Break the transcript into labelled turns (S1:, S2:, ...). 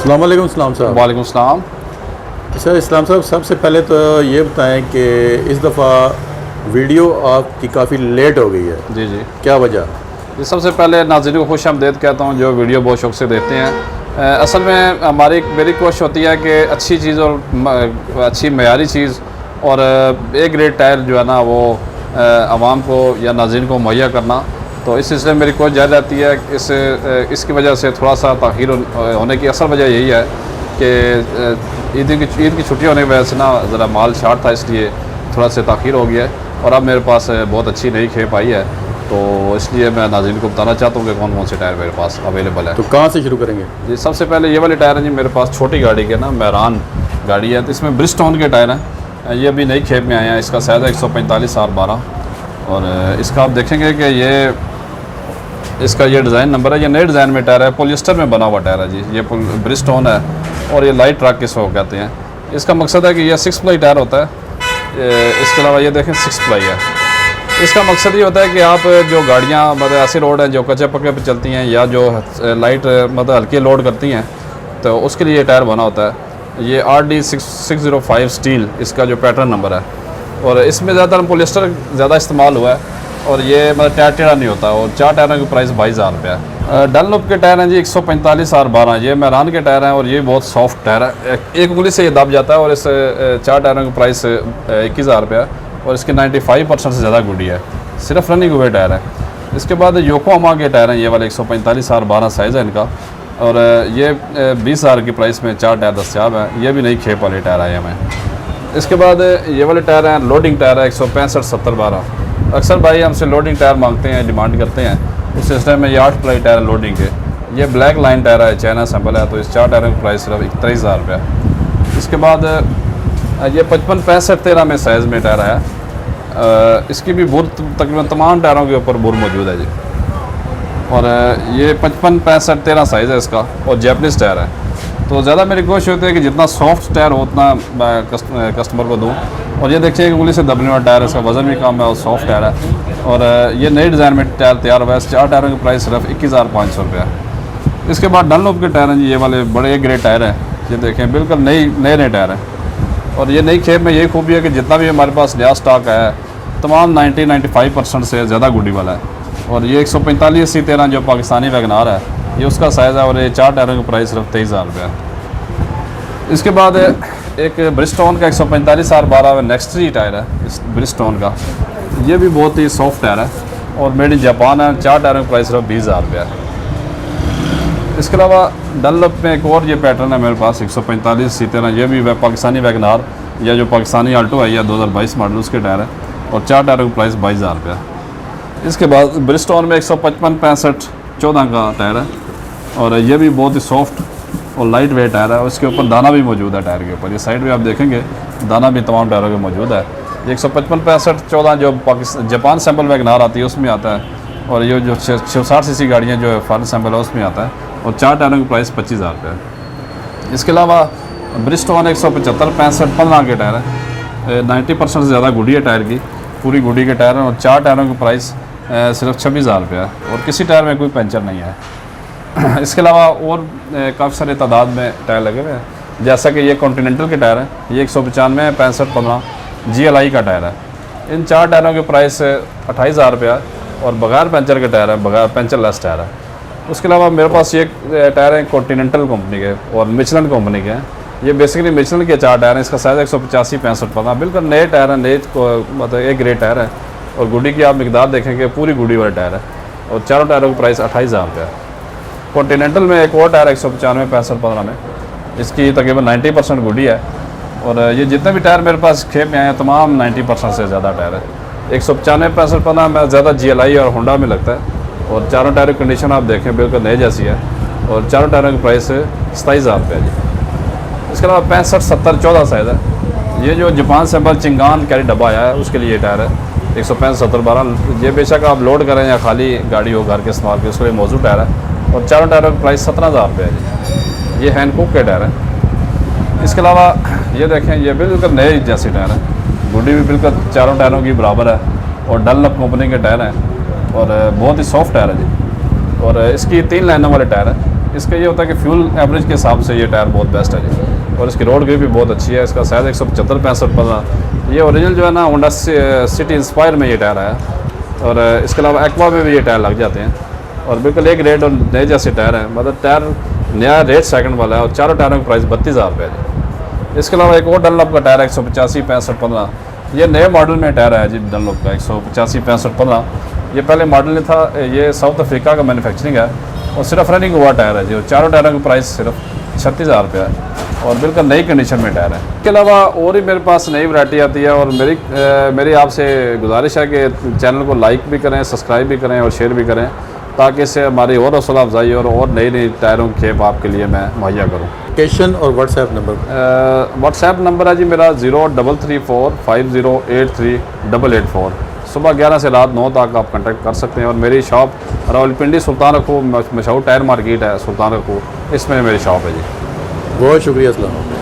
S1: अस्सलाम वालेकुम इस्लाम साहब।
S2: वालेकुम सलाम।
S1: अच्छा इस्लाम साहब, सबसे पहले तो ये बताएं कि इस दफ़ा वीडियो आपकी काफ़ी लेट हो गई है,
S2: जी जी
S1: क्या वजह?
S2: जी, सबसे पहले नाज़रीन को खुश आमदीद कहता हूँ जो वीडियो बहुत शौक से देखते हैं। असल में मेरी कोशिश होती है कि अच्छी चीज़ और अच्छी मयारी चीज़ और एक ग्रेड टायर जो है ना वो आवाम को या नाज़रीन को मुहैया करना। तो इस सिलसिले में मेरी कोशिश जारी रहती है। इसकी वजह से थोड़ा सा ताख़ीर होने की असल वजह यही है कि ईद की छुट्टी होने की वजह से ना ज़रा माल शार्ट था, इसलिए थोड़ा सा ताख़ीर हो गया है। और अब मेरे पास बहुत अच्छी नई खेप आई है, तो इसलिए मैं नाज़रीन को बताना चाहता हूँ कि कौन कौन से टायर मेरे पास अवेलेबल है।
S1: तो कहाँ से शुरू करेंगे?
S2: जी, सबसे पहले ये वाले टायर हैं जी मेरे पास, छोटी गाड़ी के ना, मैरान गाड़ी है, तो इसमें ब्रिजस्टोन के टायर हैं। ये अभी नई खेप में आए हैं। इसका साइज़ है 145/12 और इसका आप देखेंगे कि इसका ये डिज़ाइन नंबर है। ये नए डिज़ाइन में टायर है, पॉलिएस्टर में बना हुआ टायर है जी। ये ब्रिजस्टोन है और ये लाइट ट्रक इसको कहते हैं। इसका मकसद है कि यह 6 प्लाई टायर होता है। इसके अलावा ये देखें 6 प्लाई है। इसका मकसद ये होता है कि आप जो गाड़ियाँ मतलब ऐसे रोड हैं जो कच्चे पक्के पे चलती हैं या जो लाइट मतलब हल्के लोड करती हैं, तो उसके लिए ये टायर बना होता है। ये RD605 स्टील इसका जो पैटर्न नंबर है, और इसमें ज़्यादातर पॉलिएस्टर ज़्यादा इस्तेमाल हुआ है और ये मतलब टायर टेढ़ा नहीं होता। और 4 टायरों की प्राइस 22,000 रुपये है। डनलॉप के टायर हैं जी 145/12। ये मैरान के टायर हैं और ये बहुत सॉफ्ट टायर है, एक उंगली से ये दब जाता है। और इस 4 टायरों की प्राइस 21,000 रुपये है और इसकी 95% से ज़्यादा गुडी है, सिर्फ रनिंग हुए टायर है। इसके बाद योकोहामा के टायर हैं, ये वाले 145/12 साइज़ है इनका, और ये 20,000 की प्राइस में 4 टायर दस्तियाब हैं। ये भी नई खेप वाले टायर आए हमें। इसके बाद ये वाले टायर हैं, लोडिंग टायर है 165/70/12। अक्सर भाई हमसे लोडिंग टायर मांगते हैं, डिमांड करते हैं, उस सिलसिले में ये 8 प्लाई टायर लोडिंग के। ये ब्लैक लाइन टायर है, चाइना सैम्पल है, तो इस 4 टायरों की प्राइस सिर्फ 23,000 रुपये है। इसके बाद ये 55/65/13 में साइज़ में टायर है। इसकी भी बुर तकरीबन तमाम टायरों के ऊपर बुर मौजूद है जी। और ये 55/65/13 साइज़ है इसका और जैपनीज़ टायर है। तो ज़्यादा मेरी कोशिश होती है कि जितना सॉफ्ट टायर हो उतना मैं कस्टमर को दूँ। और ये देखिए उंगली से दबने वाला टायर है, इसका वज़न भी कम है और सॉफ्ट टायर है। और ये नए डिज़ाइन में टायर तैयार हुआ है। 4 टायरों की प्राइस सिर्फ 21,500 रुपये है। इसके बाद डनलॉप के टायर हैं जी, ये वाले बड़े ग्रेड टायर हैं। ये देखें बिल्कुल नए टायर हैं। और ये नई खेप में यही खूबी है कि जितना भी हमारे पास नया स्टॉक है तमाम 90-95% से ज़्यादा गुडी वाला है। और ये 145/80/13 जो पाकिस्तानी वैगनार है, ये उसका साइज़ है और ये 4 टायरों की प्राइस सिर्फ 23,000 रुपये है। इसके बाद एक ब्रिजस्टोन का 145/12 में नेक्स्ट्री टायर है इस ब्रिजस्टोन का। ये भी बहुत ही सॉफ्ट टायर है और मेड इन जापान है। 4 टायरों की प्राइस सिर्फ 20,000 रुपये है। इसके अलावा डनलॉप में एक और ये पैटर्न है मेरे पास 145/13। ये भी पाकिस्तानी वैगनार या जो पाकिस्तानी आल्टो है या 2022 मॉडल उसके टायर है और 4 टायरों की प्राइस 22,000 रुपये है। इसके बाद ब्रिजस्टोन में 155/65/14 का टायर है और ये भी बहुत ही सॉफ्ट और लाइट वेट टायर है। उसके ऊपर दाना भी मौजूद है टायर के ऊपर। ये साइड में आप देखेंगे दाना भी तमाम टायरों के मौजूद है। 155/65/14 जो जापान सैम्पल वैगनार आती है उसमें आता है, और ये जो 60 सीसी गाड़ियाँ जो फॉरेन सैम्पल है उसमें आता है। और 4 टायरों की प्राइस 25,000 रुपये है। इसके अलावा ब्रिजस्टोन 175/65/15 के टायर है। 90% से ज़्यादा गुडी है टायर की, पूरी गुडी के टायर हैं और 4 टायरों की प्राइस सिर्फ 26,000 रुपये है और किसी टायर में कोई पंचर नहीं है। इसके अलावा और काफ़ी सारे तादाद में टायर लगे हुए हैं, जैसा कि ये कॉन्टिनेंटल के टायर हैं। ये 195/65/15 GLI का टायर है। इन 4 टायरों की प्राइस 28,000 रुपये है और बगैर पंचर के टायर है, बगैर पंचर लेस टायर है। उसके अलावा मेरे पास ये टायर हैं कॉन्टिनेंटल कंपनी के और मिचलन कंपनी के हैं। ये बेसिकली मिचलन के 4 टायर हैं। इसका साइज़ 185/65/15, बिल्कुल नए टायर हैं, नए मतलब एक ग्रेड टायर है। और गुडी की आप मिकदार देखेंगे पूरी गुडी वाला टायर है और 4 टायरों की प्राइस 28,000 रुपये है। कॉन्टिनेंटल में एक और टायर 195/65/15 में, इसकी तकरीबन 90% गुडी है। और ये जितने भी टायर मेरे पास खेप में आए हैं तमाम 90% से ज़्यादा टायर है। 195/65/15 में ज़्यादा GLI और होंडा में लगता है। और 4 टायरों की कंडीशन आप देखें बिल्कुल नए जैसी है और 4 टायरों की प्राइस 27,000 रुपये है जी। इसके अलावा 65/70/14 साइज़ है। ये जो जापान सैम्पल चिंगान कैरी डब्बा आया है उसके लिए ये टायर है 165/70/12। ये बेशक आप लोड करें या खाली गाड़ी हो घर के इस्तेमाल के, उसके लिए मौजूद टायर है और 4 टायरों की प्राइस 17,000 रुपये है जी। ये हैंडकुक के टायर है। इसके अलावा ये देखें ये बिल्कुल नए जैसे टायर है, गुडी भी बिल्कुल 4 टायरों की बराबर है और डनलॉप कंपनी के टायर हैं और बहुत ही सॉफ्ट टायर है जी। और इसकी 3 लाइनों वाले टायर है। इसका ये होता है कि फ्यूल एवरेज के हिसाब से ये टायर बहुत बेस्ट है जी, और इसकी रोड ग्रिप भी बहुत अच्छी है। इसका साइज़ 175 65 15, ये ओरिजिनल जो है ना होंडा सिटी इंस्पायर में ये टायर आया, और इसके अलावा एक्वा में भी ये टायर लग जाते हैं, और बिल्कुल एक रेट और नए जैसे टायर हैं। मतलब टायर नया रेट सेकंड वाला है, और चारों टायरों का प्राइस 32,000 रुपये है। इसके अलावा एक और डनलॉप का टायर है 185 65 15, ये नए मॉडल में टायर है जी डनलॉप का 185 65 15। ये पहले मॉडल नहीं था, ये साउथ अफ्रीका का मैन्युफैक्चरिंग है, और सिर्फ रनिंग हुआ टायर है जी, और चारों टायरों का प्राइस सिर्फ 36,000 रुपये है, और बिल्कुल नई कंडीशन में टायर है। इसके अलावा और ही मेरे पास नई वैरायटी आती है, और मेरी आपसे गुजारिश है कि चैनल को लाइक भी करें, सब्सक्राइब भी करें और शेयर भी करें, ताकि इससे हमारी और हौसला अफजाई और नई नई टायरों की खेप आपके लिए मैं मुहैया करूँ।
S1: लोकेशन और व्हाट्सएप नंबर?
S2: व्हाट्सएप नंबर है जी मेरा 033450838884। सुबह 11 से रात 9 तक आप कांटेक्ट कर सकते हैं, और मेरी शॉप रावलपिंडी सुल्तान रखू मशहूर टायर मार्केट है सुल्तान रखू, इसमें मेरी शॉप है जी।
S1: बहुत शुक्रिया, अस्सलाम वालेकुम।